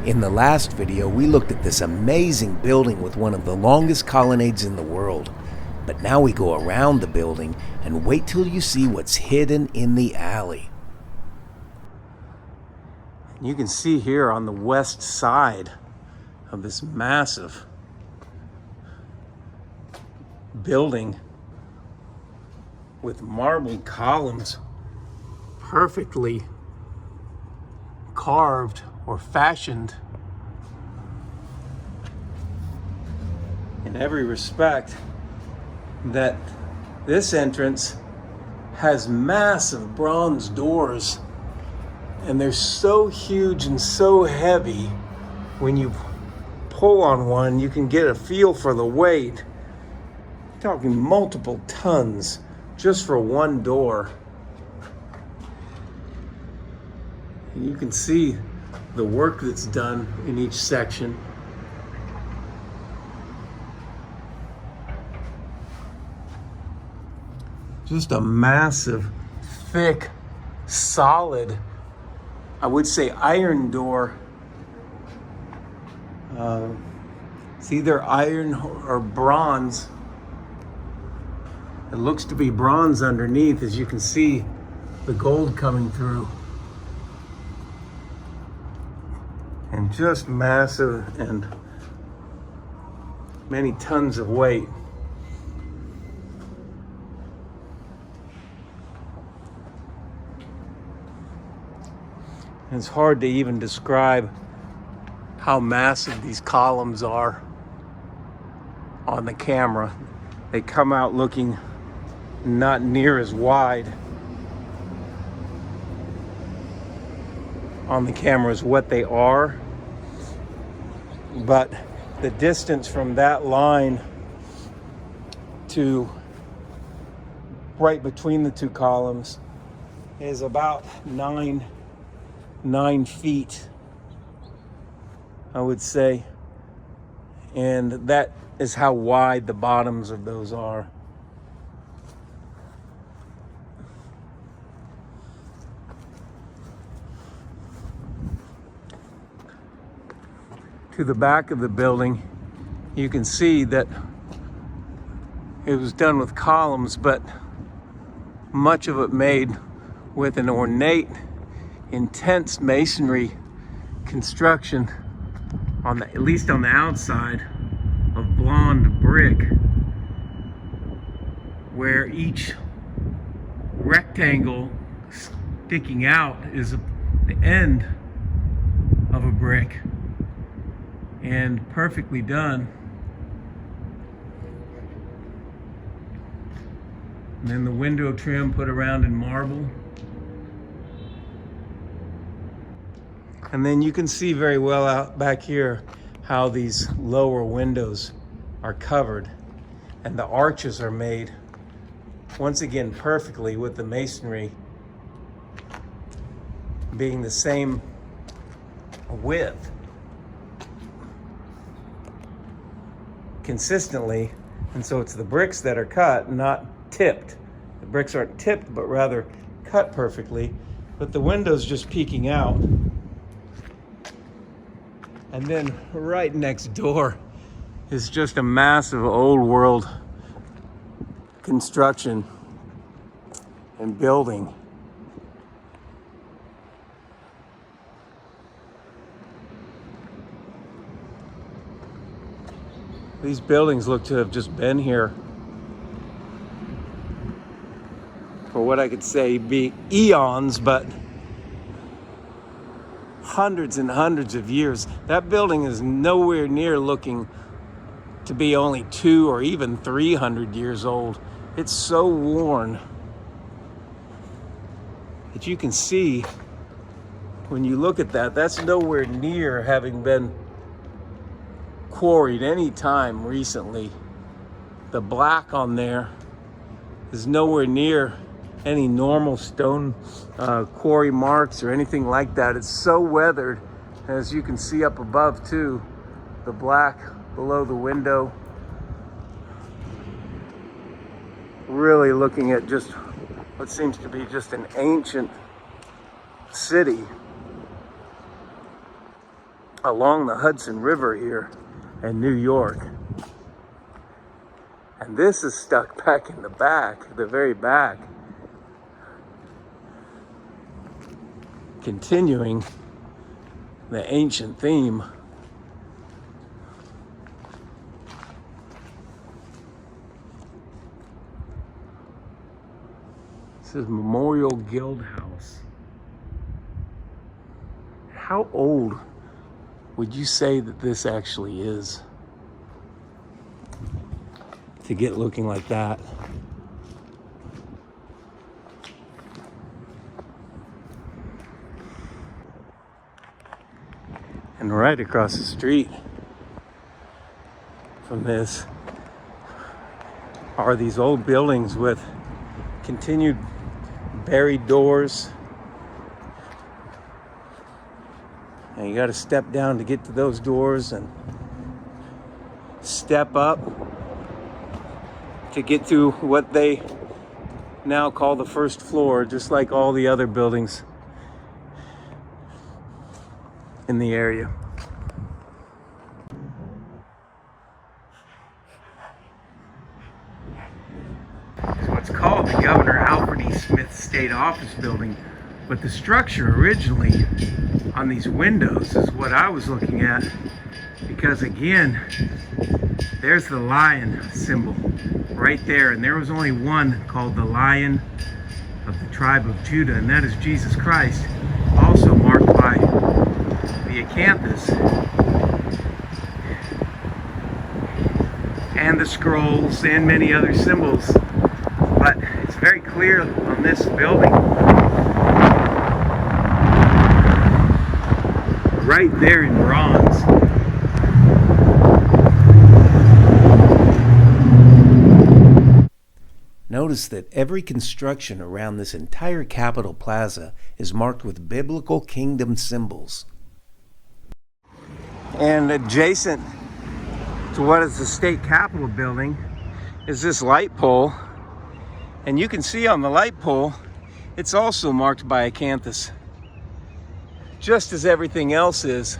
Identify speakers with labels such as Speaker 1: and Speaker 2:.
Speaker 1: In the last video, we looked at this amazing building with one of the longest colonnades in the world. But now we go around the building and wait till you see what's hidden in the alley. You can see here on the west side of this massive building with marble columns perfectly carved or fashioned in every respect, that this entrance has massive bronze doors, and they're so huge and so heavy. When you pull on one, you can get a feel for the weight. You're talking multiple tons just for one door. And you can see the work that's done in each section. Just a massive, thick, solid, I would say iron door. It's either iron or bronze. It looks to be bronze underneath, as you can see the gold coming through. And just massive and many tons of weight. It's hard to even describe how massive these columns are on the camera. They come out looking not near as wide on the camera as what they are, but the distance from that line to right between the two columns is about 9 feet, I would say, and that is how wide the bottoms of those are. To the back of the building, you can see that it was done with columns, but much of it made with an ornate, intense masonry construction on the, at least on the outside, of blonde brick, where each rectangle sticking out is the end of a brick, and perfectly done. And then the window trim put around in marble. And then you can see very well out back here how these lower windows are covered, and the arches are made once again perfectly, with the masonry being the same width consistently. And so it's the bricks that are cut, not tipped. The bricks aren't tipped, but rather cut perfectly, but the windows just peeking out. And then right next door is just a massive old world construction and building. These buildings look to have just been here for what I could say be eons, but hundreds and hundreds of years. That building is nowhere near looking to be only 200 or even 300 years old. It's so worn that you can see when you look at that, that's nowhere near having been quarried any time recently. The black on there is nowhere near any normal stone quarry marks or anything like that. It's so weathered, as you can see up above too, the black below the window. Really looking at just what seems to be just an ancient city. along the Hudson River here in New York. And this is stuck back in the back, the very back. Continuing the ancient theme. This is Memorial Guild House. How old would you say that this actually is to get looking like that? And right across the street from this are these old buildings with continued buried doors. And you got to step down to get to those doors and step up to get to what they now call the first floor, just like all the other buildings in the area. It's what's called the Governor Alfred E. Smith State Office Building, but the structure originally on these windows is what I was looking at, because again, there's the lion symbol right there, and there was only one called the Lion of the tribe of Judah, and that is Jesus Christ, also marked by the acanthus and the scrolls and many other symbols. But it's very clear on this building right there in bronze. Notice that every construction around this entire Capitol Plaza is marked with biblical kingdom symbols. And adjacent to what is the state capitol building is this light pole. And you can see on the light pole, it's also marked by acanthus, just as everything else is